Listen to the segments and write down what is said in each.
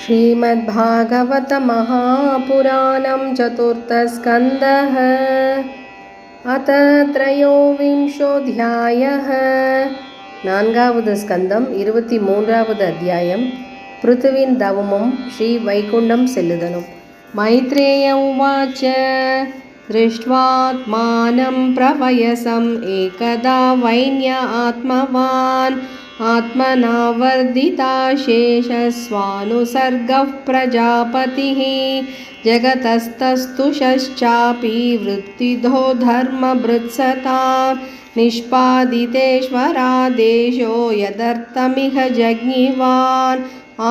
श्रीमद्भागवत महापुराणं चतुर्थस्कन्धः अथ त्रयोविंशोऽध्यायः नान्गावद् स्कन्धं 23வது अध्यायं पृथ्वीन् दवमं श्रीवैकुण्ठं सेल्लुदलुं मैत्रेय उवाच दृष्ट्वात्मानं प्रवयसम् एकदा वैन्य आत्मवान् आत्मना वर्धिताशेषस्वानुसर्गः प्रजापतिः जगतस्तस्तुषश्चापि वृत्तिधो धर्मभृत्सता निष्पादितेश्वरादेशो यदर्थमिह जज्ञिवान्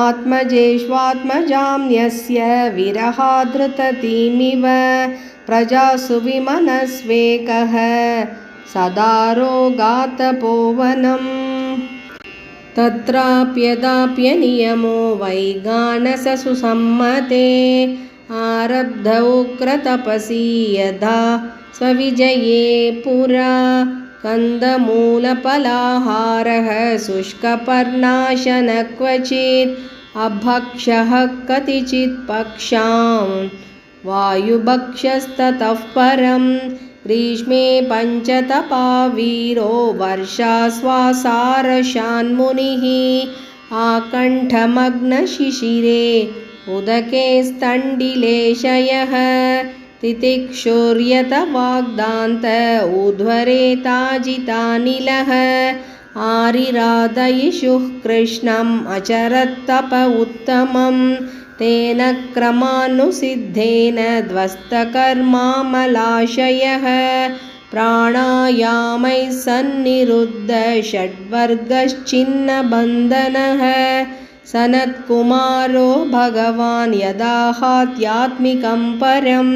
आत्मजेष्वात्मजाम्यस्य विरहाधृततीमिव प्रजासु विमनस्वेकः सदारोगातपोवनम् तत्राप्यदाप्यनियमो वैगानससुसम्मते आरब्ध उग्रतपसि यदा स्वविजये पुरा कन्दमूलफलाहारः शुष्कपर्णाशन क्वचित् अभक्षः कतिचित् पक्षान् वायुभक्षस्ततः परम् ग्रीष्मे पञ्चतपा वीरो वर्षाश्वासारशान्मुनिः आकण्ठमग्नशिशिरे उदके स्तण्डिलेशयः तितिक्षुर्यत वाग्दान्त ऊर्ध्वरेताजितानिलः आरिराधयिषुः कृष्णम् अचरत्तप उत्तमम् तेन क्रमानुसिद्धेन ध्वस्तकर्मामलाशयः प्राणायामैः सन्निरुद्ध षड्वर्गश्चिन्नबन्धनः सनत्कुमारो भगवान् यदाहात्यात्मिकं परं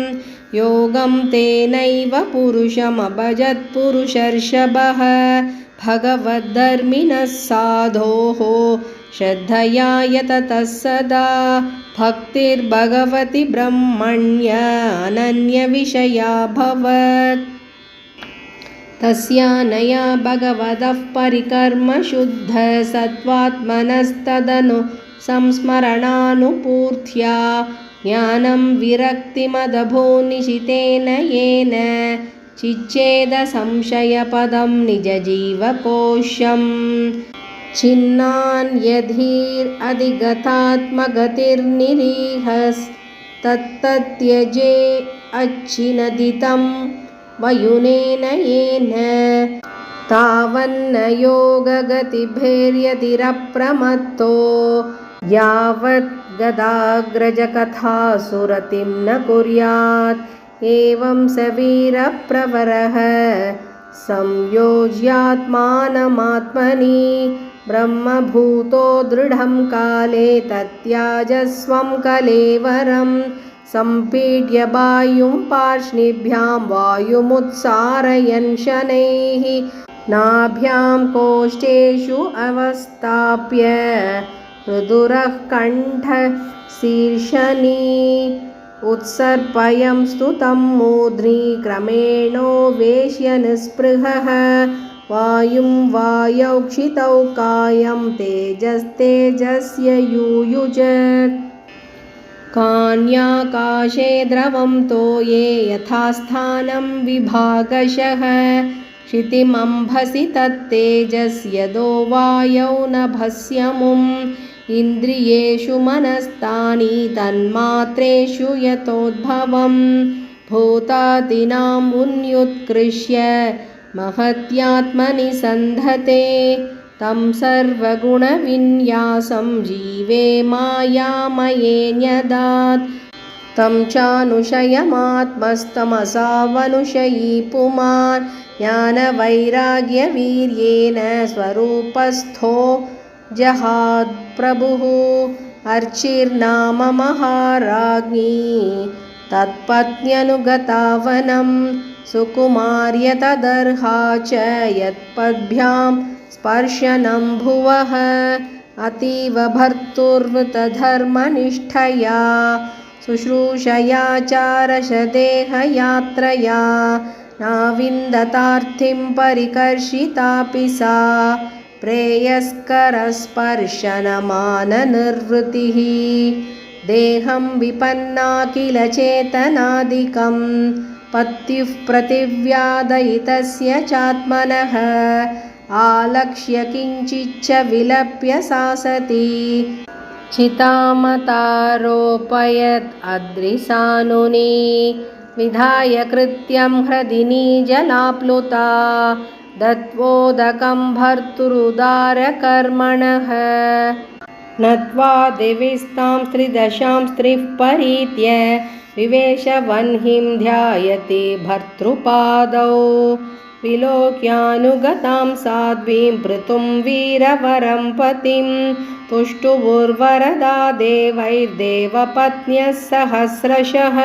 योगं तेनैव पुरुषमभजत्पुरुषर्षभः भगवद्धर्मिणः साधोः श्रद्धया यततः सदा भक्तिर्भगवति ब्रह्मण्य अनन्यविषयाभवत् तस्यानया भगवतः परिकर्म शुद्ध सत्त्वात्मनस्तदनु संस्मरणानुपूर्त्या ज्ञानं विरक्तिमदभूनिशितेन येन चिच्छेद संशयपदं निजजीवकोशम् छिन्नान्यधिगतात्मगतिर्निरीहस्तत्तत्यजे अच्छिनदितं वयुनेन येन तावन्न योगगतिभैर्यतिरप्रमत्तो यावत् गदाग्रजकथासुरतिं न कुर्यात् एवं स वीरप्रवरः संयोज्यात्मानमात्मनि ब्रह्मभूतो दृढं काले तत्याजस्वं कलेवरं सम्पीड्य वायुं पार्ष्णिभ्यां वायुमुत्सारयन् शनैः नाभ्यां कोष्ठेषु अवस्थाप्य हृदुरः कण्ठशीर्षनि उत्सर्पयं स्तुतं मूर्ध्नि क्रमेणोवेश्य निःस्पृहः वायुं वायौक्षितौ कायं तेजस्तेजस्य यूयुजत् कान्याकाशे द्रवं तोये यथास्थानं विभागशः क्षितिमम्भसि तत्तेजस्यदो वायौ नभस्यमुम् इन्द्रियेषु मनस्तानि तन्मात्रेषु यतोद्भवं भूतादीनाम् उन्युत्कृष्य महत्यात्मनि सन्धते तं सर्वगुणविन्यासं जीवे मायामये न्यदात् तं चानुशयमात्मस्तमसावनुशयी पुमान् ज्ञानवैराग्यवीर्येण स्वरूपस्थो जहात्प्रभुः अर्चिर्नाम महाराज्ञी तत्पत्न्यनुगतावनं सुकुमार्य तदर्हा च यत्पद्भ्यां स्पर्शनं भुवः अतीव भर्तुर्वृतधर्मनिष्ठया शुश्रूषयाचारशदेहयात्रया नाविन्दतार्थिं परिकर्षितापि सा प्रेयस्करस्पर्शनमाननिर्वृतिः देहं विपन्ना किल चेतनादिकं पत्युः प्रतिव्यादयितस्य चात्मनः आलक्ष्य किञ्चिच्च विलप्य सा सती चितामतारोपयत् अद्रिसानुनी विधाय कृत्यं हृदिनी जलाप्लुता दत्वोदकं भर्तुरुदारकर्मणः नत्वा दिविस्तां त्रिदशां स्त्रिः परीत्य विवेशवह्निं ध्यायति भर्तृपादौ विलोक्यानुगतां साध्वीं पृतुं वीरवरं पतिं तुष्टुवुर्वरदा देवैर्देवपत्न्यः सहस्रशः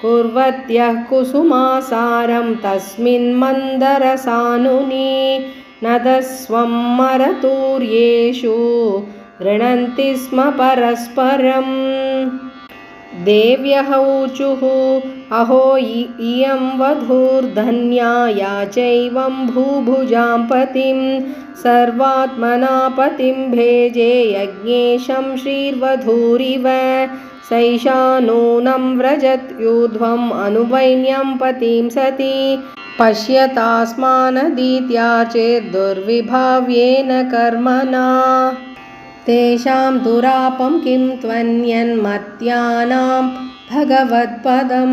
कुर्वत्यः कुसुमासारं तस्मिन् मन्दरसानुनी नदस्वं मरतूर्येषु गृह्णन्ति स्म परस्परम् देव्यः ऊचुः अहो इयं वधूर्धन्या या चैवं भूभुजां पतिं सर्वात्मना पतिं भेजे यज्ञेशं श्रीर्वधूरिव सैषा नूनं व्रजत्यूर्ध्वम् अनुवैन्यं पतिं सती पश्यतास्मानदीत्या चेद्दुर्विभाव्येन कर्मणा तेषां दुरापं किं त्वन्यन्मत्यानां भगवत्पदं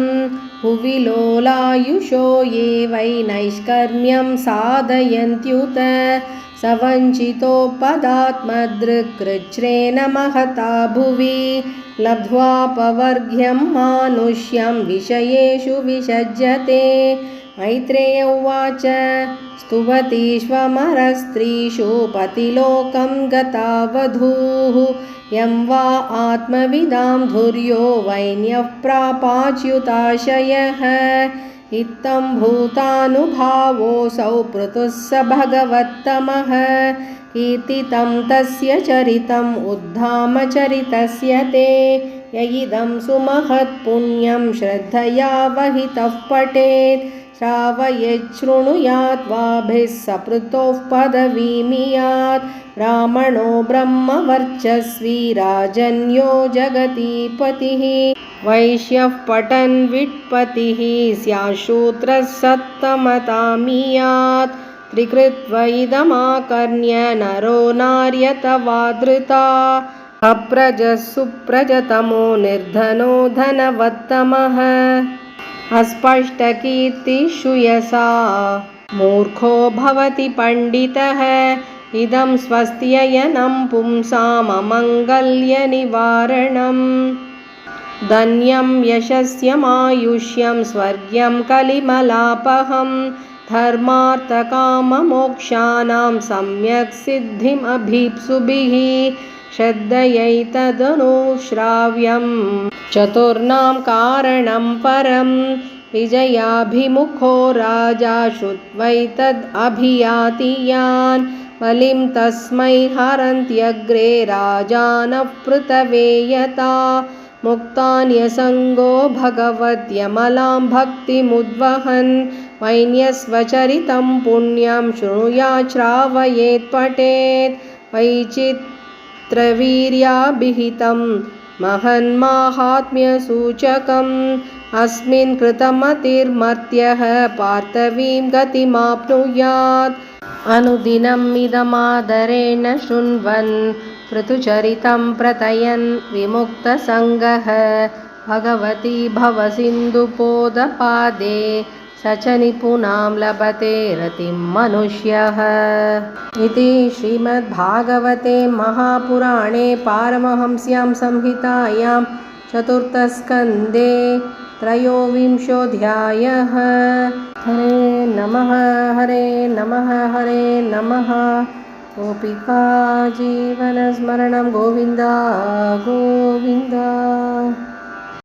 भुवि लोलायुषो ये वै नैष्कर्म्यं साधयन्त्युत स वञ्चितोपदात्मदृक्कृच्छ्रेण महता भुवि लब्ध्वापवर्ग्यं मानुष्यं विषयेषु विसज्जते मैत्रेय उवाच स्तुवतीष्वमरस्त्रीषु पतिलोकं गता वधूः यं वा आत्मविदां धुर्यो वैन्यः प्रापाच्युताशयः इत्थं भूतानुभावोऽसौ पृथुः स भगवत्तमः कीर्तितं तस्य चरितम् उद्धामचरितस्य ते य इदं सुमहत्पुण्यं श्रद्धया वहितः पठेत् श्रावयेच्छृणुयात् वाभिः सपृतोः पदवीमियात् ब्राह्मणो ब्रह्मवर्चस्वी राजन्यो जगतीपतिः वैश्यः पठन् विट्पतिः स्याच्छूद्रः सत्तमतामियात् त्रिकृत्व इदमाकर्ण्य नरो नार्यतवादृता अप्रजः सुप्रजतमो निर्धनो धनवत्तमः अस्पष्टकीर्तिषुयसा मूर्खो भवति पंडितः इदं स्वस्त्ययनं पुंसाममङ्गल्यनिवारणम् धन्यं यशस्यमायुष्यं स्वर्ग्यं कलिमलापहं धर्मार्थकाममोक्षाणां सम्यक् सिद्धिम् अभीप्सुभिः श्रद्धयैतदनुश्राव्यं चतुर्णां कारणं परं विजयाभिमुखो राजा श्रुत्वैतदभियाति यान् बलिं तस्मै हरन्त्यग्रे राजानः पृतवे यता मुक्तान्यसङ्गो भगवद्यमलां भक्तिमुद्वहन् वैन्यस्वचरितं पुण्यं शृणुयात् श्रावयेत् पठेत् वैचित्रवीर्याभिहितं महन्माहात्म्यसूचकम् अस्मिन् कृतमतिर्मर्त्यः पार्थवीं गतिमाप्नुयात् अनुदिनम् इदमादरेण शृण्वन् पृथुचरितं प्रतयन् विमुक्तसङ्गः भगवती भवसिन्धुपोदपादे स च निपुणां लभते रतिं मनुष्यः इति श्रीमद्भागवते महापुराणे पारमहंस्यां संहितायां चतुर्थस्कन्धे त्रयोविंशोऽध्यायः। हरे नमः हरे नमः हरे नमः। गोपिका जीवनस्मरणं गोविन्द गोविन्द।